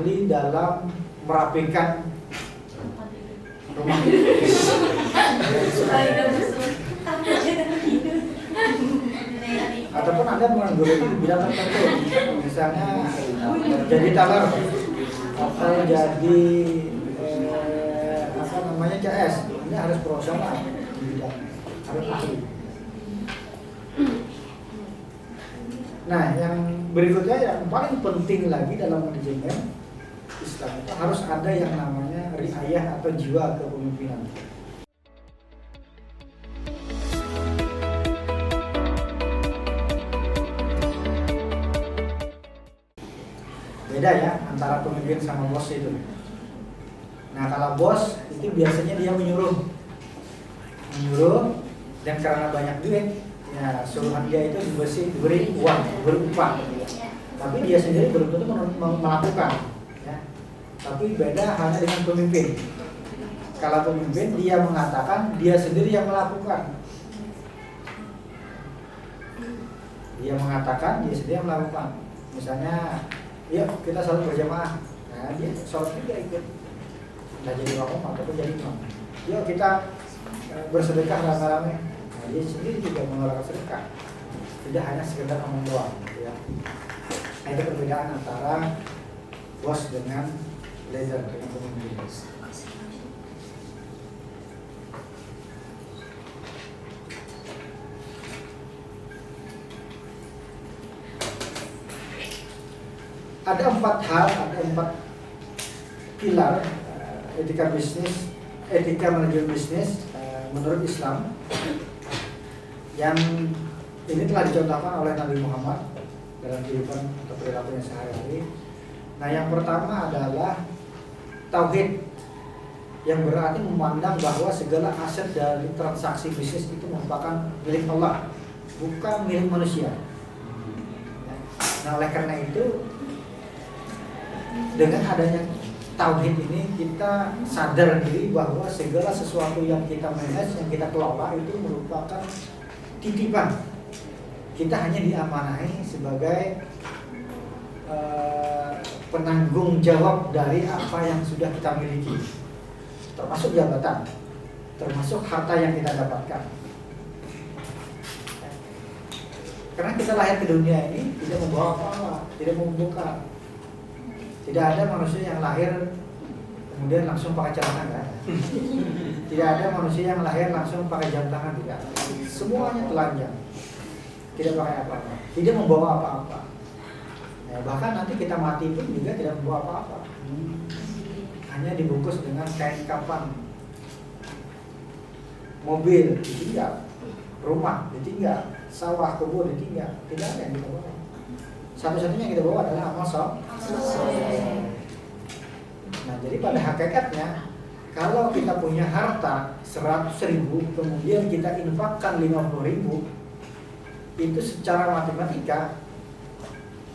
ahli dalam merapikan rumah. Ataupun Anda menggeluti di bidang tertentu, misalnya jadi taler atau jadi CS, Anda harus profesional di bidangnya, harus ahli. Nah, yang berikutnya yang paling penting lagi dalam manajemen Islam itu harus ada yang namanya riayah atau jiwa kepemimpinan. Beda ya antara pemimpin sama bos itu. Nah, kalau bos itu biasanya dia menyuruh dan karena banyak duit, ya suruhan dia itu diberi uang, berupah. Tapi dia sendiri belum tentu melakukan. Ya. Tapi beda halnya dengan pemimpin. Kalau pemimpin dia mengatakan, dia sendiri yang melakukan. Dia mengatakan, dia sendiri yang melakukan. Misalnya, yuk kita salat berjamaah. Nah, dia salat juga ikut. Nah, jadi makmum ataupun jadi imam. Yuk kita bersedekah rame-rame. Nah, dia sendiri juga mengeluarkan sedekah. Tidak hanya sekedar ngomong doang. Ya. Nah, itu perbedaan antara bos dengan leader, dengan pemimpin. Ada 4 hal, ada 4 pilar etika bisnis, etika manajemen bisnis menurut Islam yang ini telah dicontohkan oleh Nabi Muhammad dalam kehidupan atau perilakunya sehari-hari. Nah, yang pertama adalah tauhid, yang berarti memandang bahwa segala aset dari transaksi bisnis itu merupakan milik Allah, bukan milik manusia. Nah, oleh karena itu dengan adanya tauhid ini kita sadar diri bahwa segala sesuatu yang kita manage, yang kita kelola itu merupakan titipan. Kita hanya diamanahi sebagai penanggung jawab dari apa yang sudah kita miliki, termasuk jabatan, termasuk harta yang kita dapatkan. Karena kita lahir ke dunia ini tidak membawa apa-apa, tidak membuka. Tidak ada manusia yang lahir kemudian langsung pakai celana, enggak ada. Tidak ada manusia yang lahir langsung pakai jam tangan, tidak. Semuanya telanjang. Tidak pakai apa-apa, tidak membawa apa-apa. Ya, bahkan nanti kita mati pun juga tidak membawa apa-apa. Hanya dibungkus dengan kain kafan. Mobil ditinggal, rumah ditinggal, sawah kebun ditinggal, tidak ada yang kita bawa. Satu-satunya yang kita bawa adalah amal soleh. Nah, jadi pada hakikatnya kalau kita punya harta 100.000 kemudian kita infakkan 50.000, itu secara matematika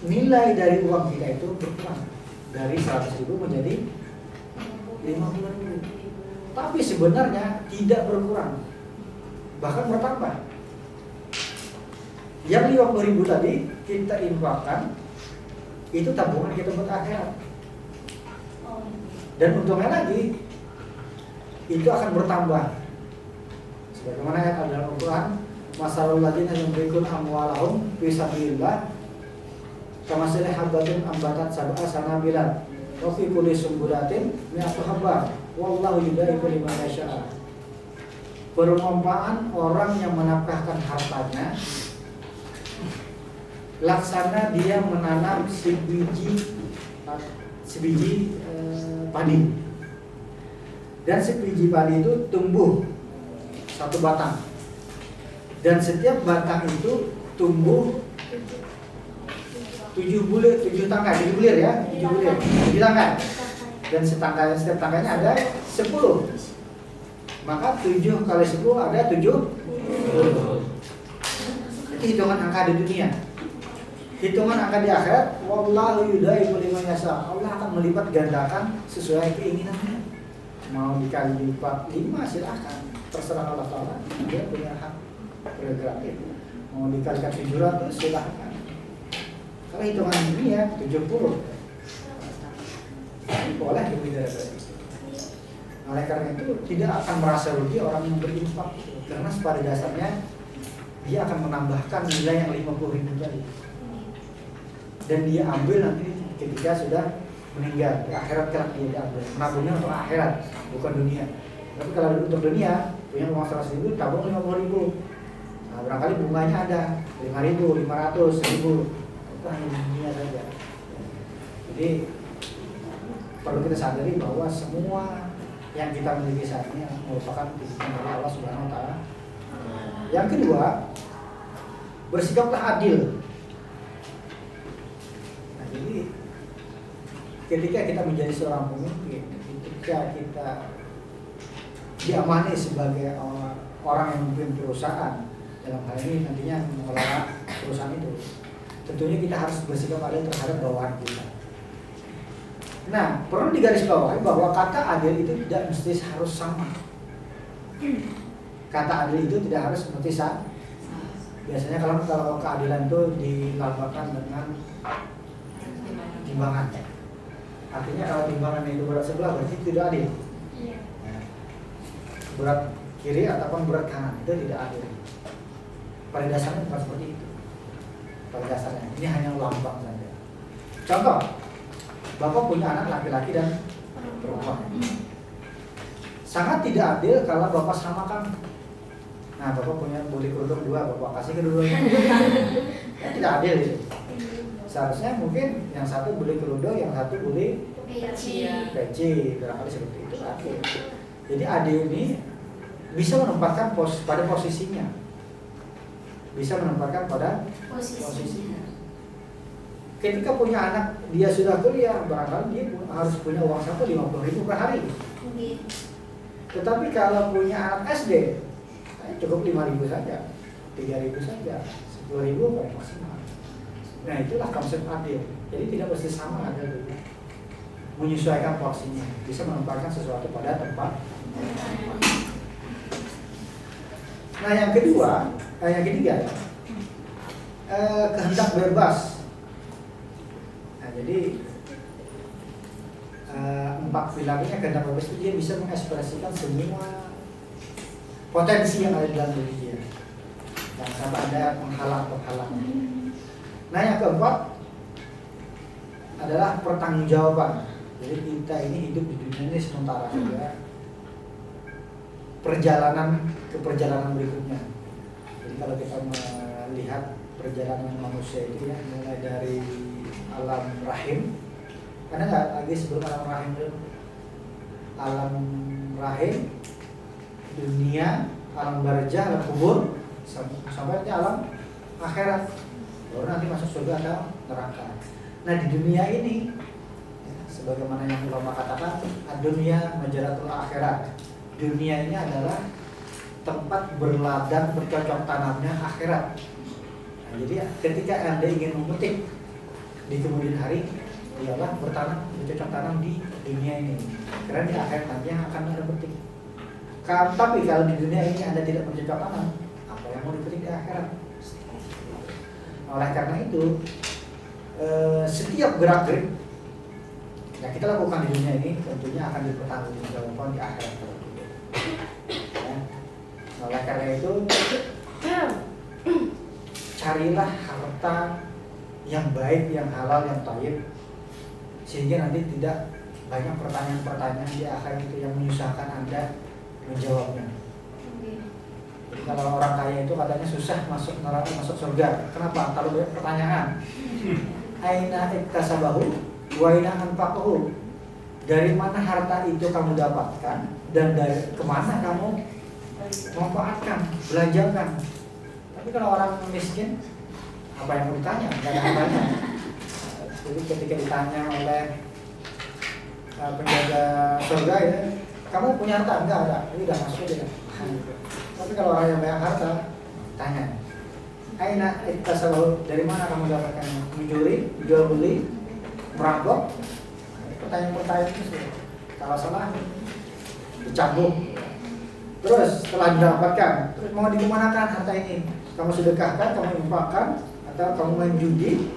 nilai dari uang kita itu berkurang dari 100.000 menjadi 50.000. Tapi sebenarnya tidak berkurang, bahkan bertambah. Yang 50.000 tadi kita infakkan, itu tabungan kita buat akhirat. Dan untungnya lagi itu akan bertambah. Sebagaimana ayat dalam Al-Quran, masalul ladzina yunfiquna amwalahum fi sabilillah kamathali habatin ambatat sab'a sanabilan wa fi kulli sumbulatin mi'atu habbah wallahu yudaifu liman yasha'. Perumpamaan orang yang menafkahkan hartanya laksana dia menanam sebiji padi, dan sebiji padi itu tumbuh satu batang, dan setiap batang itu tumbuh 7 bulir ya, 7 tangkai, dan setiap tangkainya ada 10, maka 7 kali 10 ada 70. Itu hitungan angka di dunia. Hitungan angka di akhirat, wallahu yudaifu liman yasha'. Allah akan melipat gandakan sesuai keinginannya. Mau dikali lipat 5 silakan, terserah Allah Taala. Dia punya hak prerogatif. Mau dikalikan 700 silakan. Kalau hitungan dunia 70. boleh lebih dari itu. Oleh karena itu tidak akan merasa rugi orang yang berinfak, karena pada dasarnya dia akan menambahkan nilai yang 50.000 tadi, dan dia ambil nanti ketika sudah meninggal. Di akhirat kelak dia diambil, nabungnya untuk akhirat bukan dunia. Tapi kalau untuk dunia punya uang 100.000 tabung 50.000, nah, barangkali bunganya ada 5.000, 500, 1.000, itu hanya di dunia saja. Jadi perlu kita sadari bahwa semua yang kita miliki saat ini merupakan titipan dari Allah Subhanahu wa Ta'ala. Yang kedua, bersikaplah adil. Nah, jadi ketika kita menjadi seorang pemimpin, ketika kita diamani sebagai orang yang memimpin perusahaan, dalam hal ini nantinya mengelola perusahaan itu, tentunya kita harus bersikap adil terhadap bawahan kita. Nah, perlu digarisbawahi bahwa kata adil itu tidak mesti harus sama. Kata adil itu tidak harus mesti sama. Biasanya kalau keadilan itu dilambangkan dengan timbangan. Artinya kalau timbangan itu berat sebelah berarti tidak adil. Berat kiri ataupun berat kanan itu tidak adil. Pada dasarnya bukan seperti itu. Pada dasarnya ini hanya lambang saja. Contoh, Bapak punya anak laki-laki dan perempuan. Sangat tidak adil kalau Bapak samakan. Nah, Bapak punya buli kerudung 2, Bapak kasih kedua-duanya. Ya, tidak adil itu. Seharusnya mungkin yang satu beli kerudung, yang satu beli peci, barangkali seperti itu adil. Jadi adil ini bisa menempatkan pada posisinya, bisa menempatkan pada posisinya. Ketika punya anak, dia sudah kuliah, barangkali dia harus punya uang saku 50.000 per hari. Tetapi kalau punya anak SD, cukup 5.000 saja, 3.000 saja, 10.000 paling maksimal. Nah, itulah konsep adil. Jadi tidak mesti sama adil, menyesuaikan porsinya, bisa menempatkan sesuatu pada tempat. Nah, yang ketiga ya, kehendak bebas. Nah, jadi 4 pilarnya kehendak bebas itu dia bisa mengekspresikan semua potensi yang ada di dalam diri dia, dan sampai ada penghalang. Nah, yang keempat adalah pertanggungjawaban. Jadi kita ini hidup di dunia ini sementara saja, perjalanan berikutnya. Jadi kalau kita melihat perjalanan manusia itu ya, mulai dari alam rahim, ada nggak lagi sebelum alam rahim itu? Alam rahim, dunia, alam barzah, alam kubur, sampai alam akhirat, baru nanti masuk surga atau neraka. Nah, di dunia ini, sebagaimana yang ulama katakan, dunia majaratul akhirat. Dunia ini adalah tempat berladang bercocok tanamnya akhirat. Nah, jadi ketika Anda ingin memetik di kemudian hari, ialah bertanam, bercocok tanam di dunia ini. Karena di akhirat nanti yang akan Anda petik. Tapi kalau di dunia ini Anda tidak bercocok tanam, apa yang mau dipetik di akhirat? Oleh karena itu, setiap gerak-gerik yang kita lakukan di dunia ini tentunya akan dipertanggungjawabkan di akhirat. Ya. Oleh karena itu, carilah harta yang baik, yang halal, yang thayyib, sehingga nanti tidak banyak pertanyaan-pertanyaan di akhirat itu yang menyusahkan Anda menjawabnya. Jadi kalau orang kaya itu katanya susah masuk neraka, masuk surga. Kenapa? Kalau banyak pertanyaan. Aina iktasabahu wa aina anfaqahu. Dari mana harta itu kamu dapatkan dan dari kemana kamu manfaatkan, belanjakan. Tapi kalau orang miskin, apa yang mau ditanya? Tidak ada hartanya. Jadi ketika ditanya oleh penjaga surga ya, kamu punya harta? Enggak ada. Ini udah masuk aja. Tapi kalau orang yang banyak harta, tanya, aina iktasabahu, dari mana kamu dapatkannya? Mencuri, jual beli, merampok? Pertanyaan-pertanyaan itu kalau salah dicambuk. Terus setelah didapatkan, terus mau dikemanakan harta ini? Kamu sedekahkan, kamu infakkan, atau kamu main judi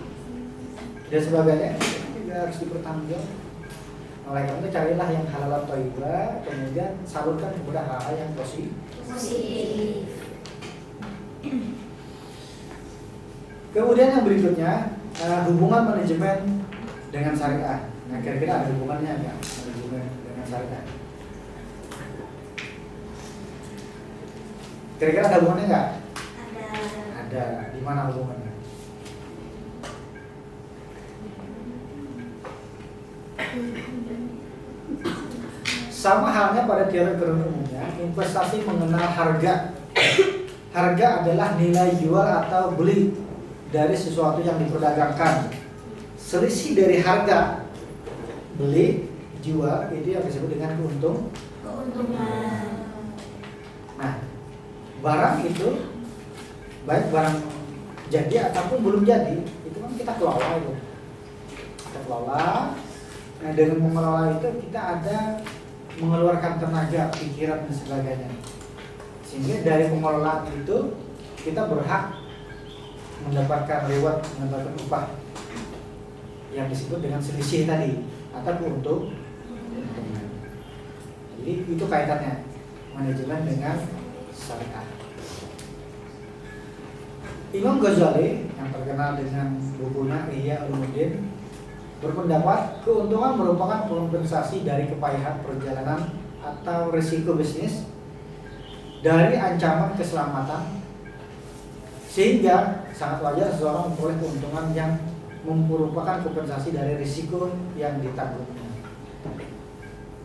dan sebagainya? Tidak harus dipertanggungjawabkan. Oleh karena itu carilah yang halal thayyibah, kemudian salurkan kepada hal-hal yang positif. Kemudian yang berikutnya hubungan manajemen dengan syariah. Nah, kira-kira ada hubungannya nggak manajemen dengan syariah? Kira-kira ada hubungannya nggak? Ada. Di mana hubungannya? Sama halnya pada teori ekonomi umumnya, investasi mengenal harga. Harga adalah nilai jual atau beli dari sesuatu yang diperdagangkan. Selisih dari harga beli jual itu yang disebut dengan keuntungan. Nah, barang itu baik barang jadi ataupun belum jadi itu kan kita kelola itu. Kita kelola. Nah, dengan mengelola itu kita ada mengeluarkan tenaga, pikiran dan sebagainya. Sehingga dari pengelolaan itu kita berhak mendapatkan reward, mendapatkan upah yang disebut dengan selisih tadi atau keuntungan. Jadi itu kaitannya manajemen dengan syariah. Imam Ghazali yang terkenal dengan bukunya Ihya Ulumuddin berpendapat keuntungan merupakan kompensasi dari kepayahan perjalanan atau risiko bisnis, dari ancaman keselamatan, sehingga sangat wajar seseorang memperoleh keuntungan yang merupakan kompensasi dari risiko yang ditanggungnya.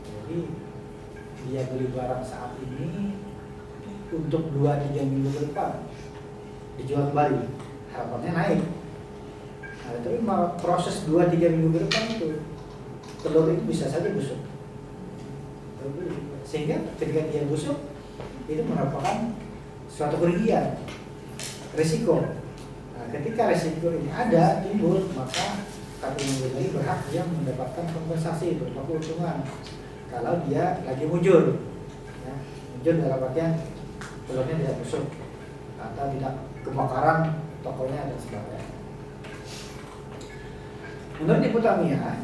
Jadi dia beli barang saat ini untuk 2-3 minggu ke depan dijual kembali, harapannya naik. Nah, tapi proses 2-3 minggu ke depan itu telur itu bisa saja busuk. Sehingga ketika dia busuk itu merupakan suatu kerugian, risiko. Nah, ketika risiko ini ada timbul, maka kata Imam berhak dia mendapatkan kompensasi berupa keuntungan kalau dia lagi mujur, ya, mujur dalam artian telurnya tidak busuk atau tidak kebakaran tokonya dan sebagainya. Menurut Ibnu Taimiyah,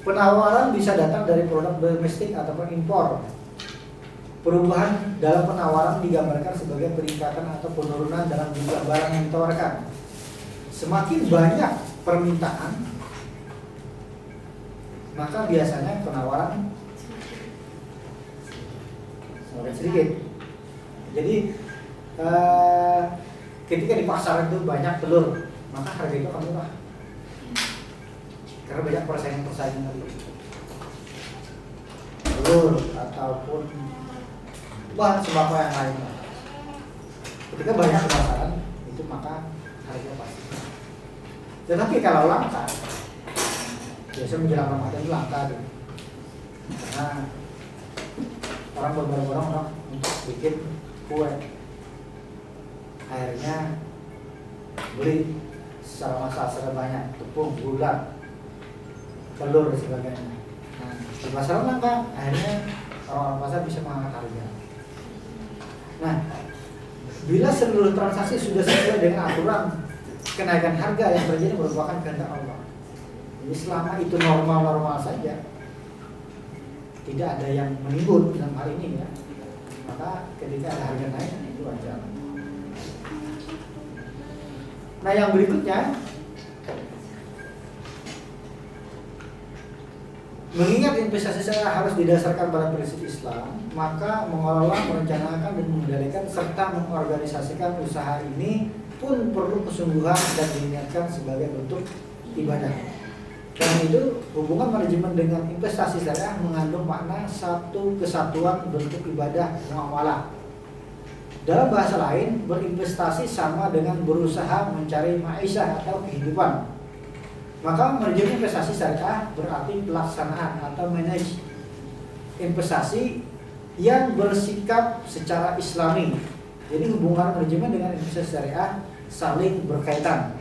penawaran bisa datang dari produk domestik ataupun impor. Perubahan dalam penawaran digambarkan sebagai peningkatan atau penurunan dalam jumlah barang yang ditawarkan. Semakin banyak permintaan, maka biasanya penawaran semakin sedikit. Jadi ketika di pasar itu banyak telur, maka harga itu akan murah. Karena banyak persaingan tadi. Telur ataupun bahan sembako yang lain. Ketika banyak di pasaran, itu maka harganya pasti. Tetapi kalau langka, biasanya menjelang Ramadan itu langka tuh. Karena orang berbondong-bondong untuk bikin kue. Akhirnya beli secara massal secara banyak, tepung, gula, telur dan sebagainya. Nah, di pasaran langka, akhirnya orang-orang pasar bisa mengangkat harga. Nah, bila seluruh transaksi sudah sesuai dengan aturan, kenaikan harga yang terjadi merupakan kehendak Allah. Jadi selama itu normal-normal saja, tidak ada yang menimbun dalam hal ini ya, maka ketika ada harga naik itu wajar. Nah, yang berikutnya, mengingat investasi saya harus didasarkan pada prinsip Islam, maka mengelola, merencanakan dan mengendalikan serta mengorganisasikan usaha ini pun perlu kesungguhan dan diniatkan sebagai bentuk ibadah. Karena itu hubungan manajemen dengan investasi syariah mengandung makna satu kesatuan bentuk ibadah muamalah. Dalam bahasa lain, berinvestasi sama dengan berusaha mencari ma'isyah atau kehidupan. Maka manajemen investasi syariah berarti pelaksanaan atau manage investasi yang bersikap secara islami. Jadi hubungan manajemen dengan investasi syariah saling berkaitan.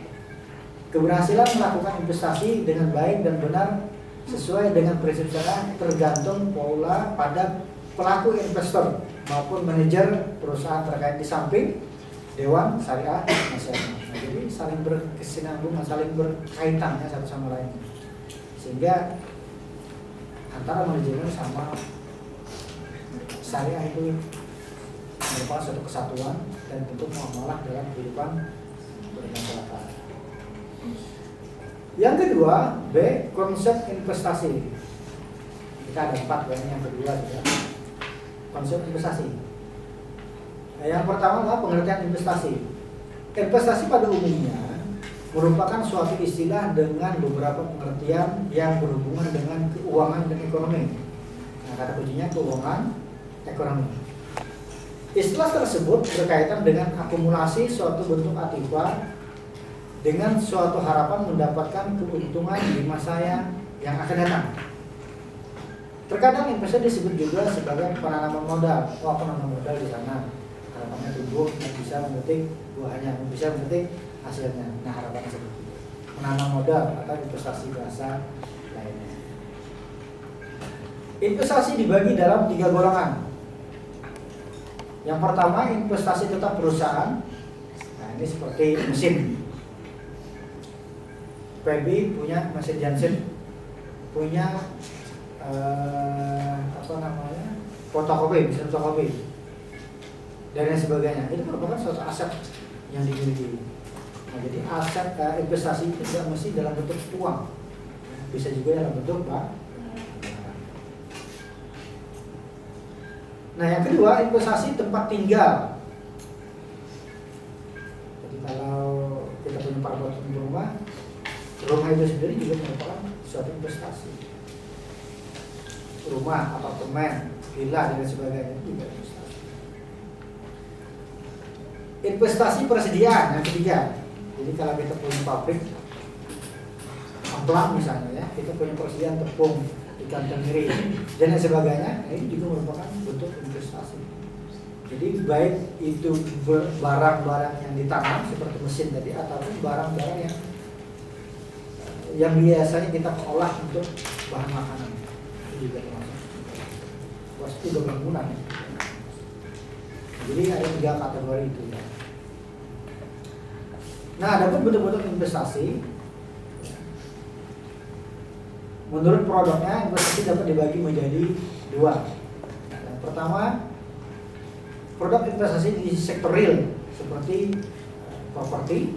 Keberhasilan melakukan investasi dengan baik dan benar sesuai dengan prinsip syariah tergantung pula pada pelaku investor maupun manajer perusahaan terkait di samping Dewan Syariah Nasional. Nah, jadi saling berkesinambungan, saling berkaitan ya satu sama lain. Sehingga antara manajemen sama syariah itu merupakan suatu kesatuan dan bentuk muamalah dalam kehidupan bermasyarakat. Yang kedua, B, konsep investasi. Kita ada 4 yang kedua juga. Konsep investasi. Nah, yang pertama adalah pengertian investasi. Investasi pada umumnya merupakan suatu istilah dengan beberapa pengertian yang berhubungan dengan keuangan dan ekonomi. Nah, kata kuncinya keuangan, ekonomi. Istilah tersebut berkaitan dengan akumulasi suatu bentuk aktiva dengan suatu harapan mendapatkan keuntungan di masa yang akan datang. Terkadang investasi disebut juga sebagai penanaman modal. Oh, penanaman modal di sana harapannya tumbuh dan bisa memetik buahnya, bisa memetik hasilnya. Nah, harapannya seperti itu. Menanam modal atau investasi bahasa lainnya. Investasi dibagi dalam 3 golongan. Yang pertama, investasi tetap perusahaan. Nah, ini seperti mesin. PB punya mesin Johnson, punya fotokopi, mesin fotokopi, dan lain sebagainya. Itu merupakan suatu aset yang dimiliki. Nah, jadi aset investasi tidak mesti dalam bentuk uang, bisa juga dalam bentuk bank. Nah, yang kedua, investasi tempat tinggal. Jadi kalau kita punya perabotan rumah itu sendiri juga merupakan suatu investasi. Rumah, apartemen, villa dan sebagainya itu juga investasi. Investasi persediaan yang ketiga. Jadi kalau kita punya pabrik amplang misalnya ya, kita punya persediaan tepung, ikan tenggiri dan lain sebagainya, ini juga merupakan bentuk investasi. Jadi baik itu barang-barang yang ditanam seperti mesin tadi ataupun barang-barang yang biasanya kita olah untuk bahan makanan, itu juga termasuk. Pasti juga bangunan. Jadi ada 3 kategori itu ya. Nah, ada pun bentuk-bentuk investasi. Menurut produknya, investasi dapat dibagi menjadi 2. Yang pertama, produk investasi di sektor real seperti properti,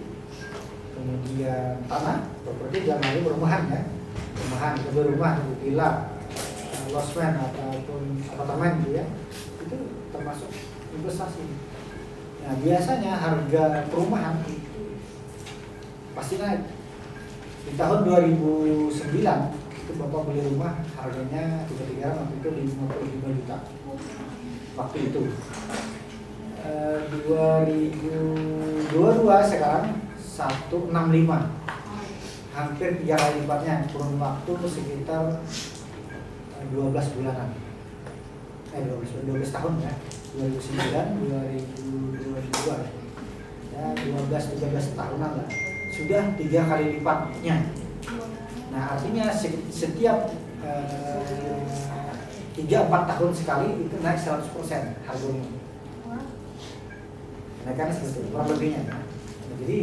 kemudian tanah, properti dalam hal ini perumahan ya, perumahan, kedua rumah, villa, losmen ataupun apartemen gitu ya, itu termasuk investasi. Nah, biasanya harga perumahan itu pasti naik. Di tahun 2009 itu Bapak beli rumah harganya 3 waktu itu 55 juta waktu itu. 2022 sekarang 165, hampir 3 kali lipatnya, kurun waktu sekitar 12 bulanan, 12 tahun ya, 2009 2022 ya, 12-13 tahunan lah, sudah 3 kali lipatnya. Nah, artinya setiap 3-4 tahun sekali itu naik 100% harganya. Nah, kan seperti itu kurang lebihnya ya. Nah, jadi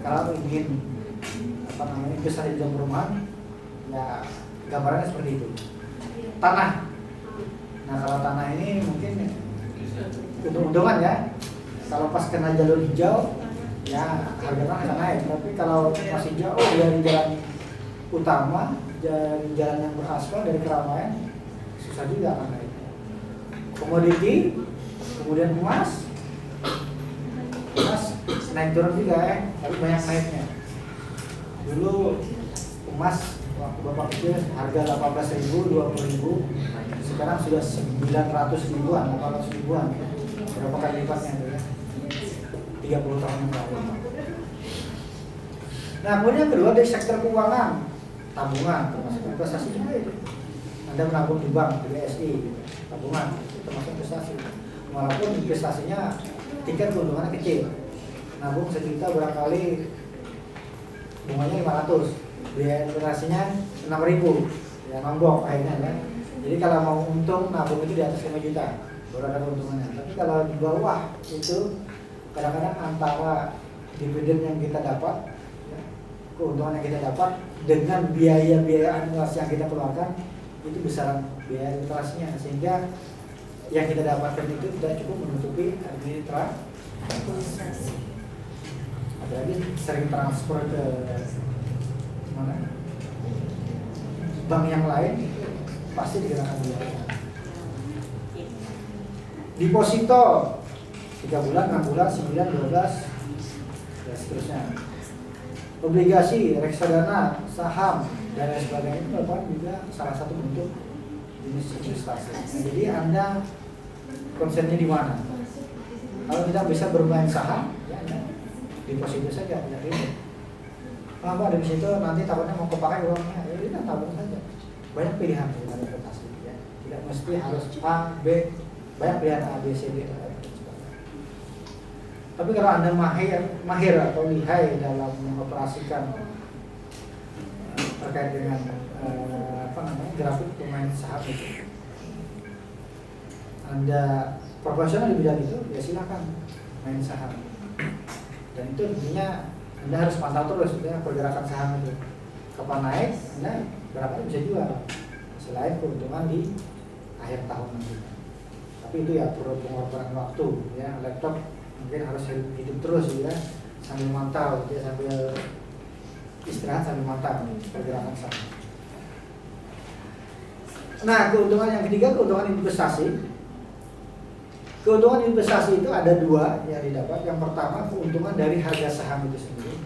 kalau ingin investasi di dalam perumahan, ya gambarannya seperti itu. Tanah. Nah, kalau tanah ini mungkin untung-untungan ya. Kalau pas kena jalur hijau, ya harga tanah akan naik. Tapi kalau masih jauh dari jalan utama, dari jalan yang beraspal, dari keramaian, susah juga akan naik. Komoditi, kemudian emas naik turun juga ya, tapi banyak naiknya. Dulu emas waktu Bapak kecil harga 18.000, 20.000, sekarang sudah 900 ribuan, 800 ribuan. Berapa kali lipatnya itu ya? 30 tahun yang lalu. Nah, kemudian yang kedua dari sektor keuangan, tabungan termasuk investasi juga itu. Anda menabung di bank, di BSI, tabungan termasuk investasi. Walaupun investasinya tingkat keuntungannya kecil. Nabung sejuta barangkali bunganya 500, biaya investasinya 6.000, ya nombok akhirnya kan. Jadi kalau mau untung nabung itu di atas 5 juta baru ada keuntungannya. Tapi kalau di bawah itu kadang-kadang antara dividen yang kita dapat ya, keuntungan yang kita dapat dengan biaya-biaya akumulasi yang kita keluarkan itu besaran biaya administrasinya, sehingga yang kita dapatkan itu tidak cukup menutupi administrasi. Apalagi sering transfer ke mana bank yang lain, pasti dikenakan biaya. Deposito 3 bulan, 6 bulan, 9, 12 dan seterusnya. Obligasi, reksadana, saham dan lain sebagainya itu merupakan juga salah satu bentuk jenis investasi. Nah, jadi Anda konsennya di mana? Kalau tidak bisa bermain saham, ya deposito saja, tidak ribet. Apa ada di situ nanti takutnya mau kepakai uangnya, ya kita tabung saja. Banyak pilihan dalam investasi, ya. Tidak mesti harus A, B, banyak pilihan A, B, C, D. Tapi kalau Anda mahir atau lihai dalam mengoperasikan terkait dengan grafik pemain saham itu, Anda profesional di bidang itu, ya silakan main saham. Dan itu intinya Anda harus pantau terus ya, pergerakan saham itu. Kapan naik, Anda berapa bisa jual. Selain keuntungan di akhir tahun nanti. Tapi itu ya perlu pengorbanan waktu ya. Laptop mungkin harus hidup terus ya, sambil mantau ya, sambil istirahat sambil mantau pergerakan saham. Nah, keuntungan yang ketiga, keuntungan investasi. Keuntungan investasi itu ada 2 yang didapat. Yang pertama, keuntungan dari harga saham itu sendiri.